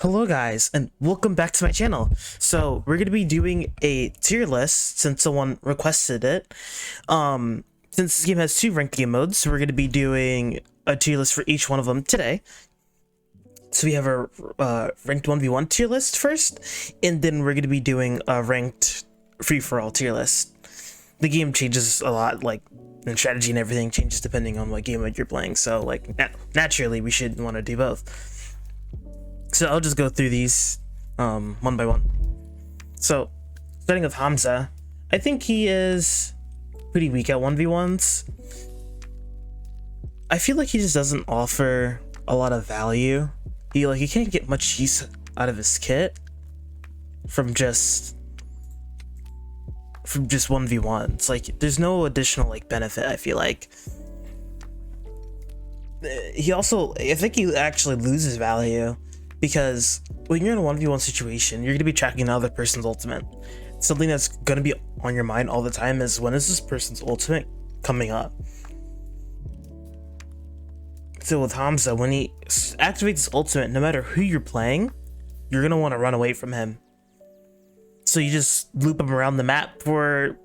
Hello guys, and welcome back to my channel. So we're gonna be doing a tier list since someone requested it. Since this game has two ranked game modes, so we're gonna be doing a tier list for each one of them today. So we have a ranked 1v1 tier list first, and then we're gonna be doing a ranked free-for-all tier list. The game changes a lot, like, and strategy and everything changes depending on what game mode you're playing. So like naturally we should want to do both. So I'll just go through these one by one. So starting with Hamza, I think he is pretty weak at 1v1s. I feel like he just doesn't offer a lot of value. He can't get much use out of his kit from just 1v1s. Like there's no additional like benefit, I feel like. I think he actually loses value, because when you're in a 1v1 situation, you're going to be tracking another person's ultimate. Something that's going to be on your mind all the time is, when is this person's ultimate coming up? So with Hamza, when he activates his ultimate, no matter who you're playing, you're going to want to run away from him. So you just loop him around the map for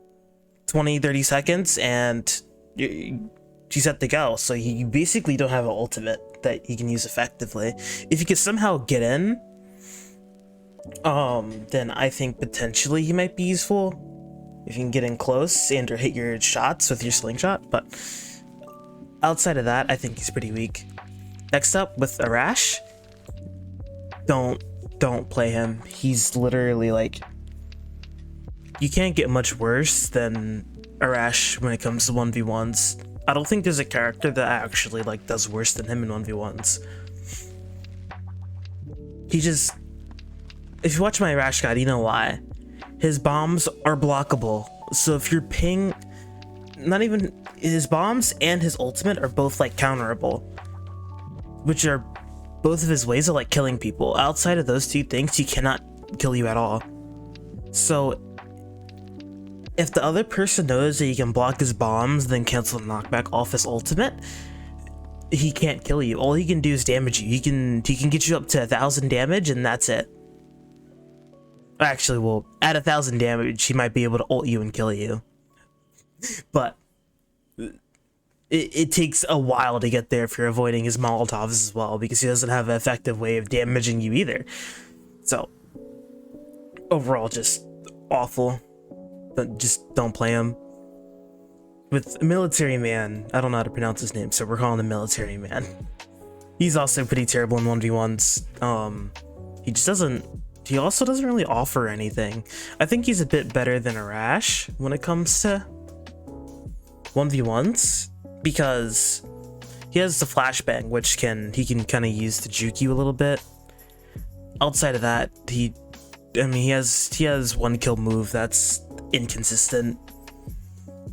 20-30 seconds and you're set to go. So you basically don't have an ultimate that you can use effectively. If you could somehow get in, then I think potentially he might be useful if you can get in close and or hit your shots with your slingshot. But outside of that, I think he's pretty weak. Next up with Arash, don't play him. He's literally like, you can't get much worse than Arash when it comes to 1v1s. I don't think there's a character that actually like does worse than him in 1v1s. If you watch my Rash guide, you know why. His bombs are blockable. So if you're ping, not even his bombs and his ultimate are both like counterable, which are both of his ways of like killing people. Outside of those two things, he cannot kill you at all. So if the other person knows that you can block his bombs, then cancel the knockback off his ultimate, he can't kill you. All he can do is damage you. He can get you up to 1,000 damage, and that's it. Actually, well, at 1,000 damage, he might be able to ult you and kill you. But it takes a while to get there if you're avoiding his Molotovs as well, because he doesn't have an effective way of damaging you either. So overall, just awful. Just don't play him. With Military Man, I don't know how to pronounce his name, so we're calling him Military Man. He's also pretty terrible in 1v1s. He also doesn't really offer anything. I think he's a bit better than Arash when it comes to 1v1s, because he has the flashbang, which he can kind of use to juke you a little bit. Outside of that, he has one kill move that's inconsistent.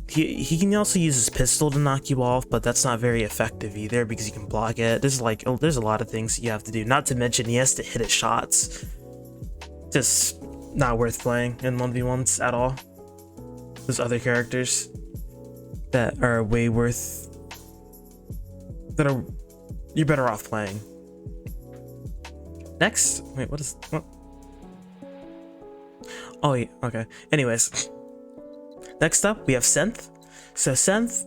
He can also use his pistol to knock you off, but that's not very effective either, because you can block it. There's a lot of things you have to do, not to mention he has to hit his shots. Just not worth playing in 1v1s at all. There's other characters that are way worth, you're better off playing. Next, wait, what? Oh yeah, okay. Anyways, next up we have Seth. So Seth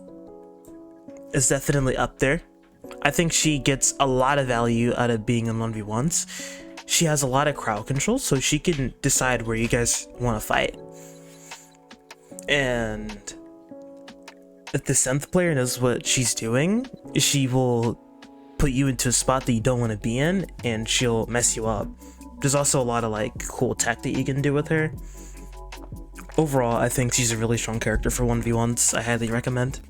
is definitely up there. I think she gets a lot of value out of being in 1v1s. She has a lot of crowd control, so she can decide where you guys want to fight. And if the Seth player knows what she's doing, she will put you into a spot that you don't want to be in, and she'll mess you up. There's also a lot of like cool tech that you can do with her. Overall, I think she's a really strong character for 1v1s. I highly recommend.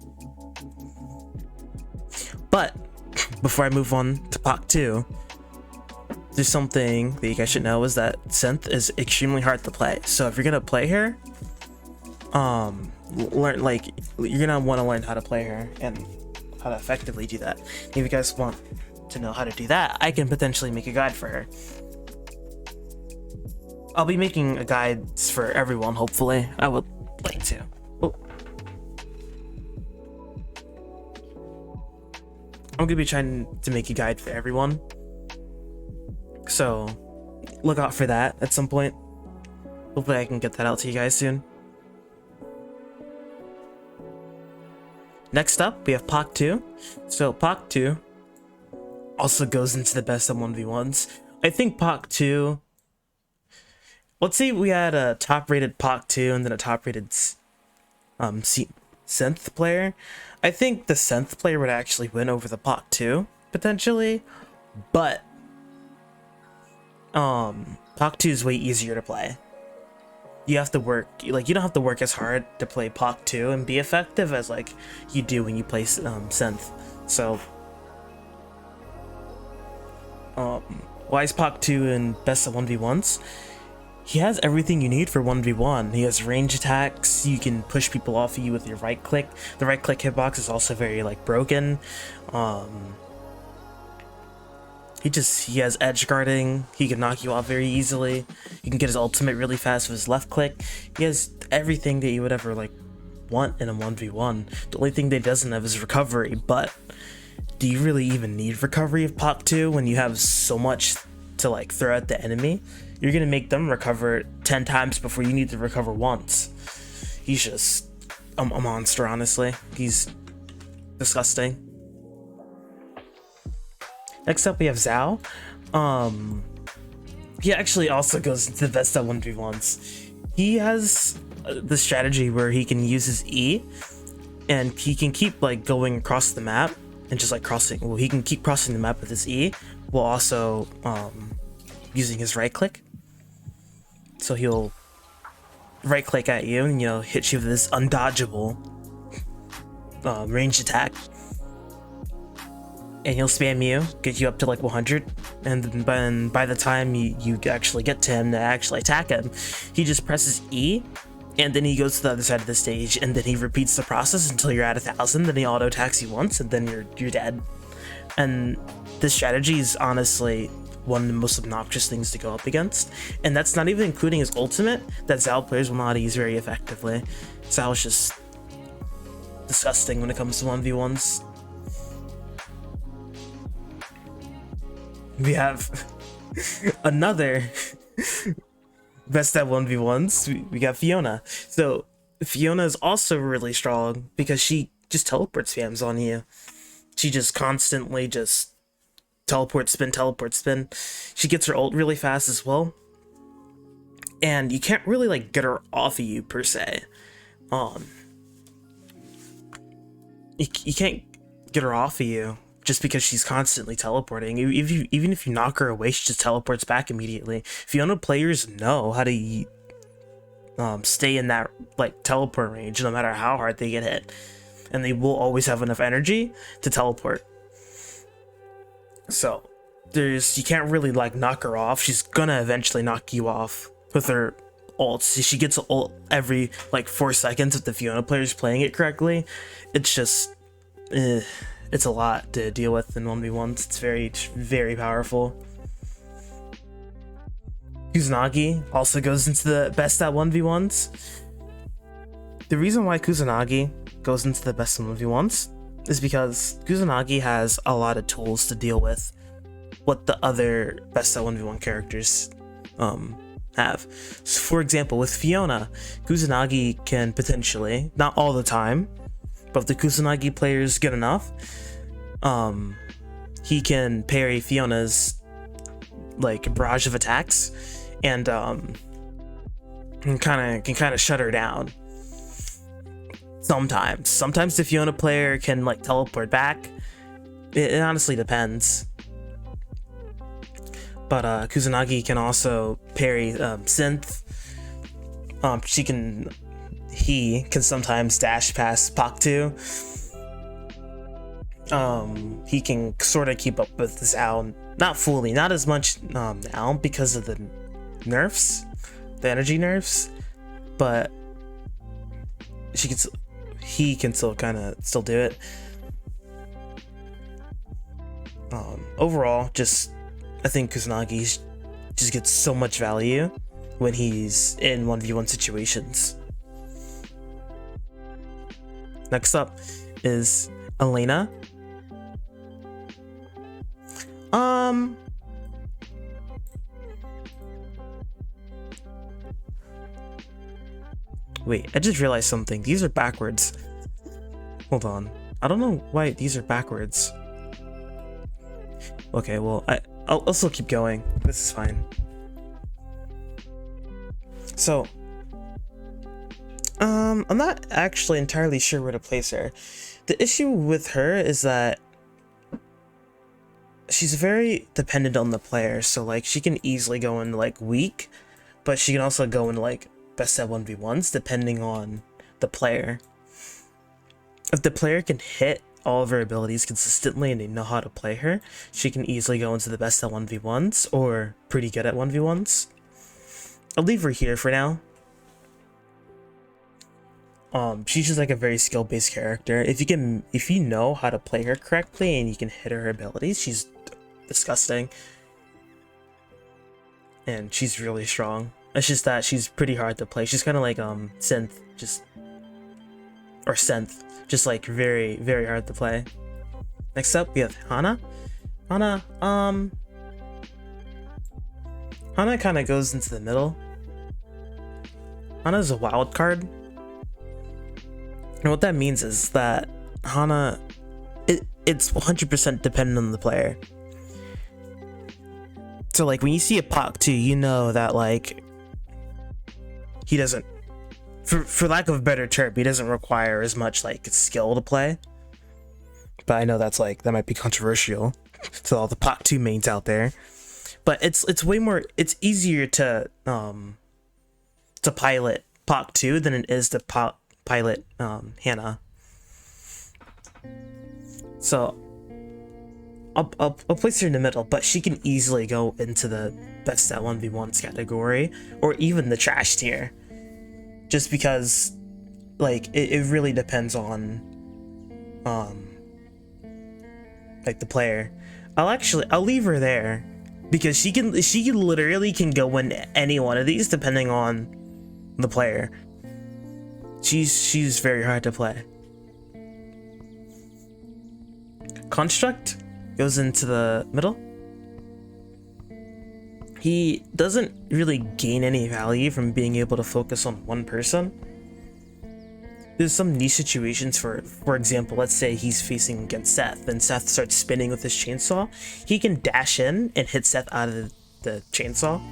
But before I move on to Pak 2, there's something that you guys should know, is that Seth is extremely hard to play. So if you're gonna play her, you're gonna want to learn how to play her and how to effectively do that. If you guys want to know how to do that, I can potentially make a guide for her. I'll be making a guide for everyone, hopefully. I would like to. Oh. I'm gonna be trying to make a guide for everyone. So look out for that at some point. Hopefully I can get that out to you guys soon. Next up, we have Pak 2. So Pak 2 also goes into the best of 1v1s. I think Pak 2... Let's say we had a top-rated Pak 2 and then a top-rated synth player. I think the synth player would actually win over the Pak 2, potentially. But Pak 2 is way easier to play. You have to work, like, you don't have to work as hard to play Pak 2 and be effective as like you do when you play synth. So why is Pak 2 in best of 1v1s? He has everything you need for 1v1. He has range attacks, you can push people off of you with your right click. The right click hitbox is also very like broken. He has edge guarding, he can knock you off very easily. You can get his ultimate really fast with his left click. He has everything that you would ever like want in a 1v1. The only thing that he doesn't have is recovery, but do you really even need recovery of Pak 2 when you have so much to like throw at the enemy? You're gonna make them recover 10 times before you need to recover once. He's just a monster, honestly. He's disgusting. Next up, we have Zhao. He actually also goes into the best at 1v1s. He has the strategy where he can use his E, and he can keep like going across the map and just like crossing. Well, he can keep crossing the map with his E while also using his right click. So he'll right click at you and hit you with this undodgeable ranged attack. And he'll spam you, get you up to like 100, and then by the time you actually get to him to actually attack him, he just presses E, and then he goes to the other side of the stage, and then he repeats the process until you're at 1,000, then he auto attacks you once, and then you're dead. And this strategy is honestly one of the most obnoxious things to go up against, and that's not even including his ultimate that Zhao players will not use very effectively. Zhao is just disgusting when it comes to 1v1s. We have another best at 1v1s. We got Fiona. So Fiona is also really strong because she just teleport spams on you. She just constantly just teleport spin. She gets her ult really fast as well, and you can't really like get her off of you per se. You can't get her off of you just because she's constantly teleporting. Even if you knock her away, she just teleports back immediately. Fiona players know how to stay in that like teleport range no matter how hard they get hit, and they will always have enough energy to teleport. So you can't really like knock her off. She's gonna eventually knock you off with her ults. She gets an ult every like 4 seconds if the Fiona player's playing it correctly. It's just it's a lot to deal with in 1v1s. It's very, very powerful. Kusanagi also goes into the best at 1v1s. The reason why Kusanagi goes into the best in 1v1s is because Kusanagi has a lot of tools to deal with what the other best at 1v1 characters have. So for example, with Fiona, Kusanagi can potentially, not all the time, but if the Kusanagi player is good enough, he can parry Fiona's like barrage of attacks, and can kind of shut her down. Sometimes the Fiona player can like teleport back. It honestly depends. But Kusanagi can also parry synth. He can sometimes dash past Pak 2. He can sort of keep up with Zhao, not fully, not as much now because of the nerfs, the energy nerfs, but he can still still do it. Overall, I think Kusanagi just gets so much value when he's in 1v1 situations. Next up is Elena. Wait, I just realized something. These are backwards. Hold on. I don't know why these are backwards. Okay, well, I'll still keep going. This is fine. So, I'm not actually entirely sure where to place her. The issue with her is that she's very dependent on the player. So, like, she can easily go in, like, weak, but she can also go in, like, best at 1v1s depending on the player. If the player can hit all of her abilities consistently and they know how to play her, she can easily go into the best at 1v1s or pretty good at 1v1s. I'll leave her here for now. She's just like a very skill-based character. If you know how to play her correctly and you can hit her abilities, she's disgusting. And she's really strong. It's just that she's pretty hard to play. She's kind of like Synth, just like very, very hard to play. Next up, we have Hana. Hana kind of goes into the middle. Hana's a wild card. And what that means is that Hana, it's 100% dependent on the player. So like when you see a Pak 2, you know that like he doesn't, for lack of a better term, he doesn't require as much like skill to play. But I know that might be controversial to all the Pak 2 mains out there. But it's way more, it's easier to pilot Pak 2 than it is to pilot Hana. So I'll place her in the middle, but she can easily go into the best at 1v1s category or even the trash tier, just because like it really depends on like the player. I'll leave her there because she literally can go in any one of these depending on the player. She's very hard to play. Construct goes into the middle. He doesn't really gain any value from being able to focus on one person. There's some niche situations, for example, let's say he's facing against Seth and Seth starts spinning with his chainsaw. He can dash in and hit Seth out of the chainsaw.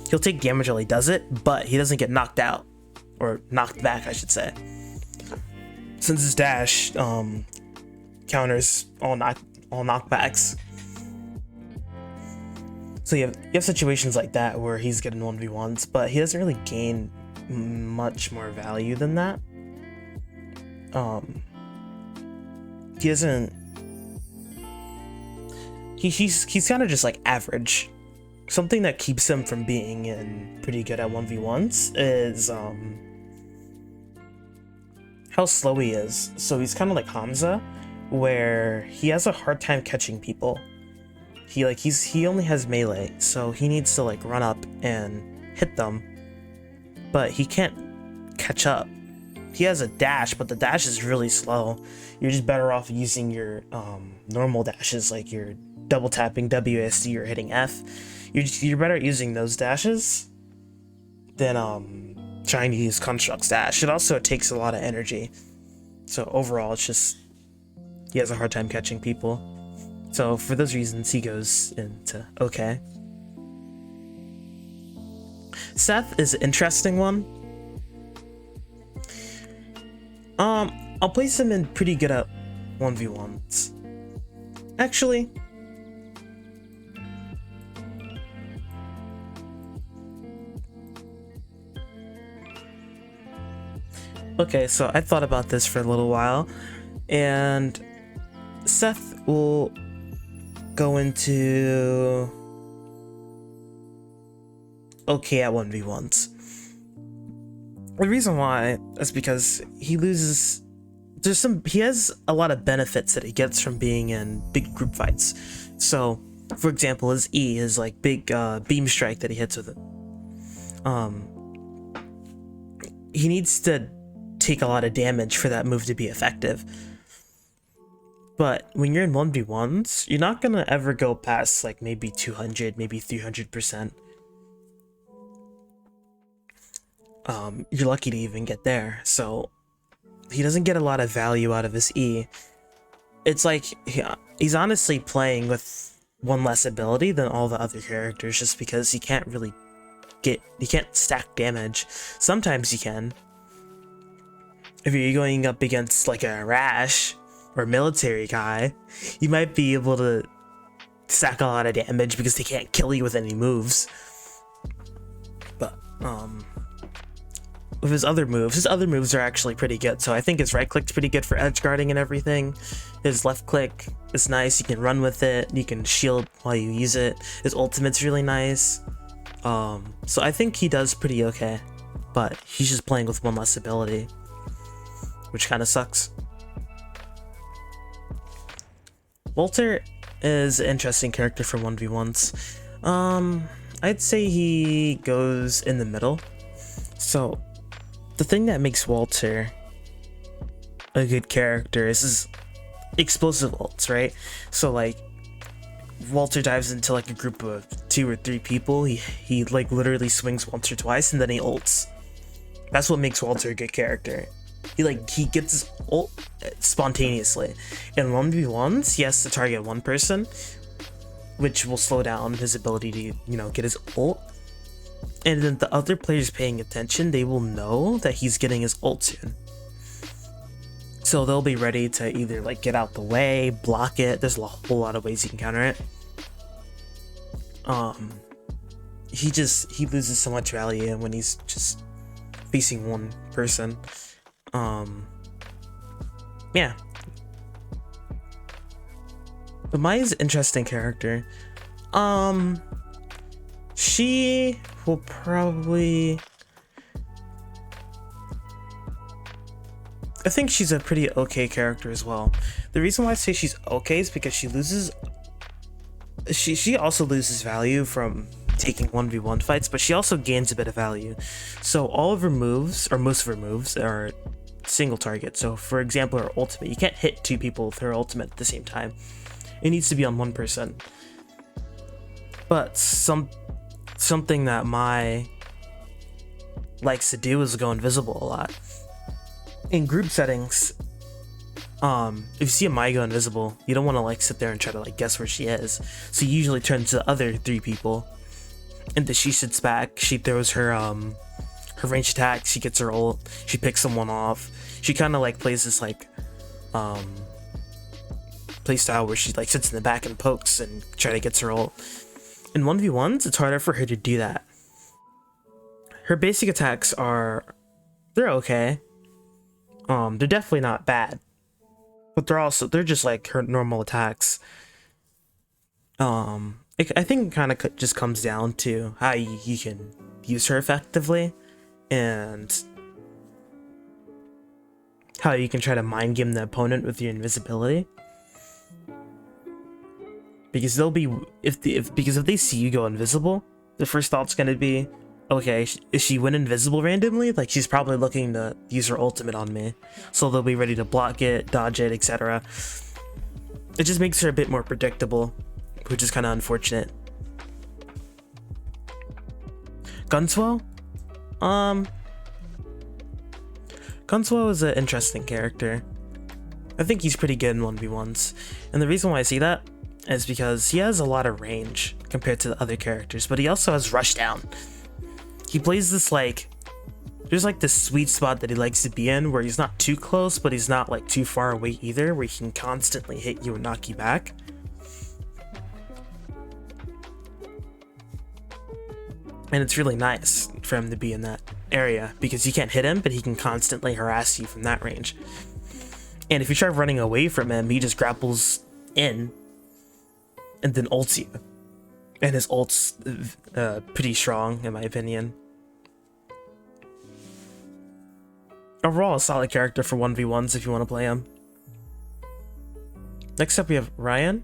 He'll take damage while he does it, but he doesn't get knocked out. Or knocked back, I should say. Since his dash counters all knockbacks. So you have situations like that where he's getting 1v1s, but he doesn't really gain much more value than that. He doesn't. He's kind of just like average. Something that keeps him from being in pretty good at 1v1s is how slow he is. So he's kind of like Hamza, where he has a hard time catching people. He only has melee, so he needs to like run up and hit them, but he can't catch up. He has a dash, but the dash is really slow. You're just better off using your normal dashes, like your double tapping WASD or hitting F. You're better at using those dashes than trying to use Construct's dash. It also takes a lot of energy. So overall, it's just he has a hard time catching people. So for those reasons, he goes into okay. Seth is an interesting one. I'll place him in pretty good at 1v1s. Actually, okay, so I thought about this for a little while, and Seth will go into okay at 1v1s. The reason why is because he has a lot of benefits that he gets from being in big group fights. So, for example, his E, his like big beam strike that he hits with it. He needs to take a lot of damage for that move to be effective. But when you're in 1v1s, you're not gonna ever go past like maybe 200, maybe 300%. you're lucky to even get there. So he doesn't get a lot of value out of his E. It's like he's honestly playing with one less ability than all the other characters, just because he can't stack damage. Sometimes he can. If you're going up against like a Rash or military guy, you might be able to stack a lot of damage because they can't kill you with any moves. But with his other moves are actually pretty good. So I think his right click's pretty good for edge guarding and everything. His left click is nice. You can run with it. You can shield while you use it. His ultimate's really nice. So I think he does pretty okay, but he's just playing with one less ability, which kind of sucks. Walter is an interesting character for 1v1s. I'd say he goes in the middle. So the thing that makes Walter a good character is his explosive ults, right? So like Walter dives into like a group of 2 or 3 people, he like literally swings once or twice and then he ults. That's what makes Walter a good character. He gets his ult spontaneously. In 1v1s, he has to target one person, which will slow down his ability to, you know, get his ult. And then the other players paying attention, they will know that he's getting his ult soon. So they'll be ready to either like get out the way, block it. There's a whole lot of ways you can counter it. He loses so much value when he's just facing one person. Yeah. But Maya's an interesting character. She will probably... I think she's a pretty okay character as well. The reason why I say she's okay is because she also loses value from taking 1v1 fights, but she also gains a bit of value. So all of her moves, or most of her moves, are single target. So for example, her ultimate, you can't hit 2 people with her ultimate at the same time. It needs to be on one person. But something that Mai likes to do is go invisible a lot. In group settings, if you see a Mai go invisible, you don't want to like sit there and try to like guess where she is. So you usually turn to the other 3 people, and then she sits back. She throws her ranged attack. She gets her ult. She picks someone off. She kind of like plays this like play style where she like sits in the back and pokes and try to get her ult. In 1v1s, it's harder for her to do that. Her basic attacks they're okay. They're definitely not bad, but they're just like her normal attacks. I think it kind of just comes down to how you can use her effectively, and how you can try to mind game the opponent with your invisibility. Because if they see you go invisible, the first thought's gonna be, okay, is she went invisible randomly? Like, she's probably looking to use her ultimate on me. So they'll be ready to block it, dodge it, etc. It just makes her a bit more predictable, which is kind of unfortunate. Consuelo? Consuelo is an interesting character. I think he's pretty good in 1v1s. And the reason why I see that is because he has a lot of range compared to the other characters, but he also has rushdown. He plays this like, there's like this sweet spot that he likes to be in where he's not too close, but he's not like too far away either, where he can constantly hit you and knock you back. And it's really nice for him to be in that area because you can't hit him, but he can constantly harass you from that range. And if you try running away from him, he just grapples in and then ults you. And his ult's pretty strong, in my opinion. Overall, a solid character for 1v1s if you want to play him. Next up, we have Ryan.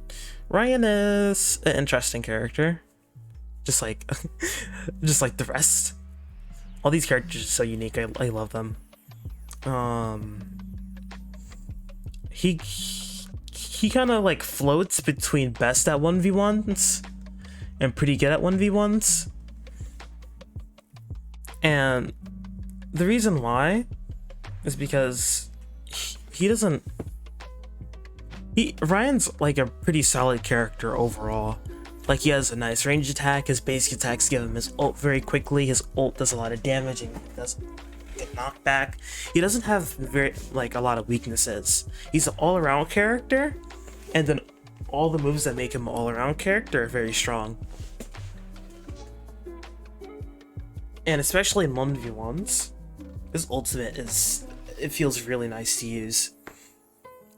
Ryan is an interesting character. Just like the rest. All these characters are so unique. I love them. He kind of like floats between best at 1v1s and pretty good at 1v1s. And the reason why is because he doesn't. Ryan's like a pretty solid character overall. Like, he has a nice range attack. His basic attacks give him his ult very quickly. His ult does a lot of damage and does get knocked back. He doesn't have a lot of weaknesses. He's an all-around character, and then all the moves that make him an all-around character are very strong. And especially in 1v1s, his ultimate it feels really nice to use.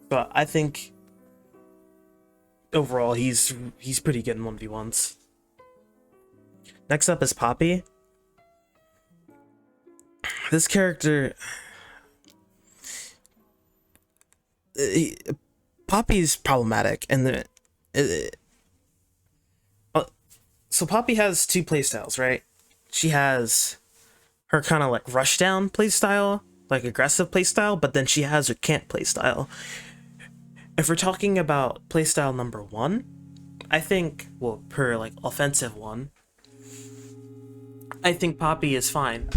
But I think overall he's pretty good in 1v1s. Next up is Poppy. This character, Poppy's problematic, and so Poppy has two playstyles, right? She has her kind of like rush down playstyle, like aggressive playstyle, but then she has her can't playstyle. If we're talking about playstyle number 1, I think, well, per like offensive one, I think Poppy is fine.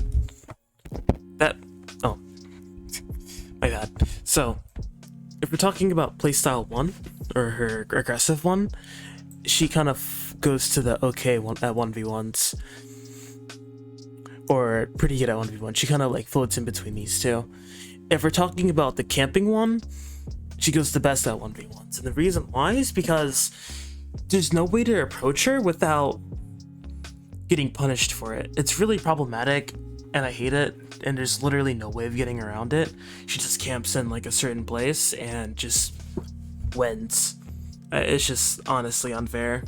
Oh, my bad. So, if we're talking about playstyle 1, or her aggressive one, she kind of goes to the okay one at 1v1s. Or pretty good at 1v1. She kind of like floats in between these two. If we're talking about the camping one, she goes the best at 1v1s. And the reason why is because there's no way to approach her without getting punished for it. It's really problematic, and I hate it, and there's literally no way of getting around it. She just camps in like a certain place and just wins. It's just honestly unfair.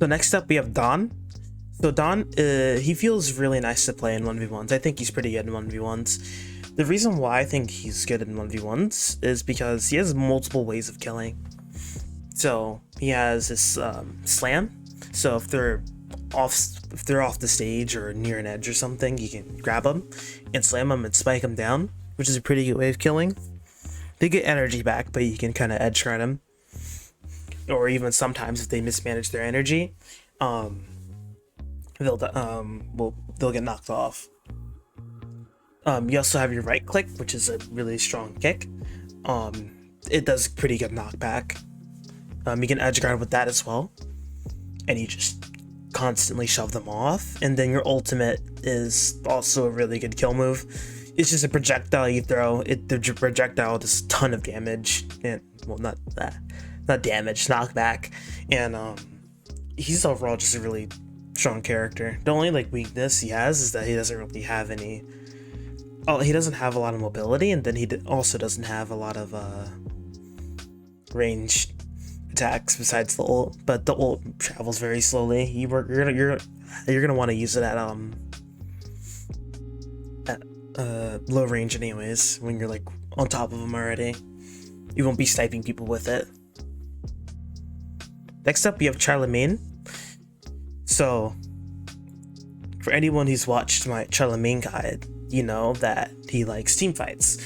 So next up we have Don. So Don, he feels really nice to play in 1v1s. I think he's pretty good in 1v1s. The reason why I think he's good in 1v1s is because he has multiple ways of killing. So he has his slam. So if they're off the stage or near an edge or something, you can grab them and slam them and spike them down, which is a pretty good way of killing. They get energy back, but you can kind of edge guard them. Or even sometimes if they mismanage their energy, they'll get knocked off. You also have your right click, which is a really strong kick. It does pretty good knockback. You can edge guard with that as well, and you just constantly shove them off. And then your ultimate is also a really good kill move. It's just a projectile you throw. The projectile does a ton of damage, and well, not damage, knockback. And he's overall just a really strong character. The only like weakness he has is that he doesn't really have any. Oh, he doesn't have a lot of mobility, and then he also doesn't have a lot of ranged attacks besides the ult. But the ult travels very slowly. You're gonna want to use it at low range anyways. When you're like on top of them already, you won't be sniping people with it. Next up, we have Charlemagne. So, for anyone who's watched my Charlemagne guide, you know that he likes team fights.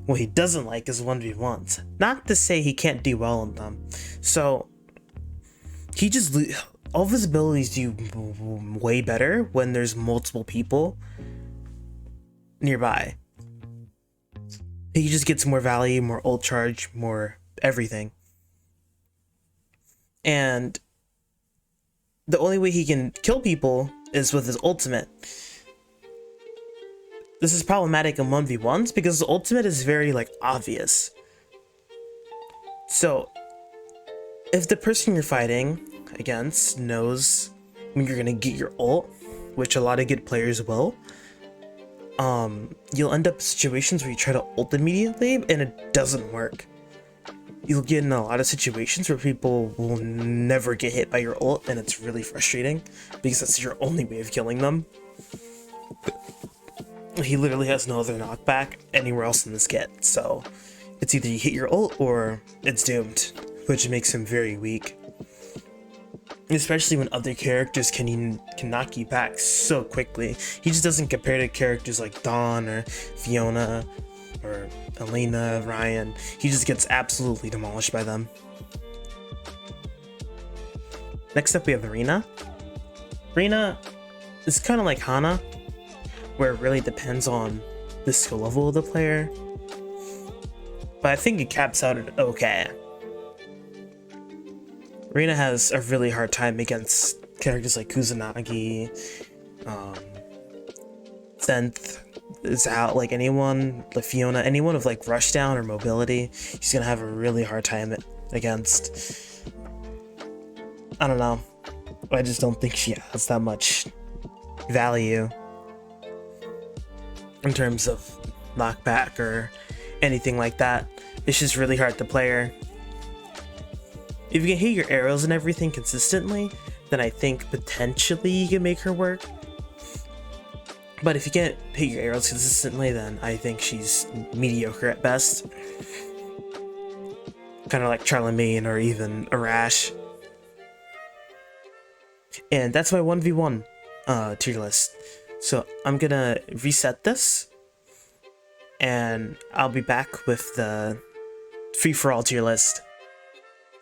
What he doesn't like is 1v1s. Not to say he can't do well in them. So, all of his abilities do way better when there's multiple people nearby. He just gets more value, more ult charge, more everything. And the only way he can kill people is with his ultimate. This is problematic in 1v1s because the ultimate is very like obvious. So if the person you're fighting against knows when you're gonna get your ult, which a lot of good players will, you'll end up in situations where you try to ult immediately and it doesn't work. You'll get in a lot of situations where people will never get hit by your ult, and it's really frustrating because that's your only way of killing them. He literally has no other knockback anywhere else in this kit, so it's either you hit your ult or it's doomed, which makes him very weak. Especially when other characters can knock you back so quickly. He just doesn't compare to characters like Dawn or Fiona or Elena, Ryan. He just gets absolutely demolished by them. Next up we have Rena. Rena, it's kind of like Hana, where it really depends on the skill level of the player. But I think it caps out at okay. Reina has a really hard time against characters like Kusanagi, Seth is out, like anyone, like Fiona, anyone with like rushdown or mobility, she's gonna have a really hard time against. I don't know. I just don't think she has that much value in terms of knockback or anything like that. It's just really hard to play her. If you can hit your arrows and everything consistently, then I think potentially you can make her work. But if you can't hit your arrows consistently, then I think she's mediocre at best. Kind of like Charlemagne or even Arash. And that's my 1v1 tier list. So I'm gonna reset this, and I'll be back with the free-for-all tier list.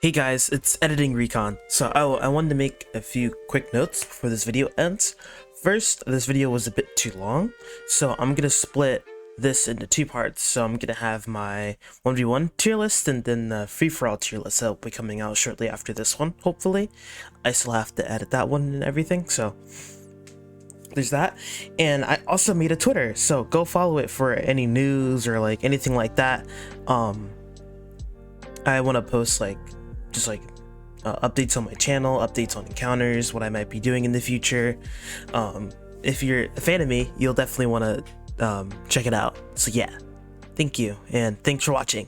Hey guys, it's Editing Recon. So I wanted to make a few quick notes before this video ends. First, this video was a bit too long, so I'm gonna split this into two parts. So I'm gonna have my 1v1 tier list and then the free-for-all tier list that will be coming out shortly after this one, hopefully. I still have to edit that one and everything, so there's that. And I also made a Twitter, so go follow it for any news or like anything like that. I want to post like just like updates on my channel, updates on encounters, what I might be doing in the future. If you're a fan of me, you'll definitely want to check it out. So yeah, thank you, and thanks for watching.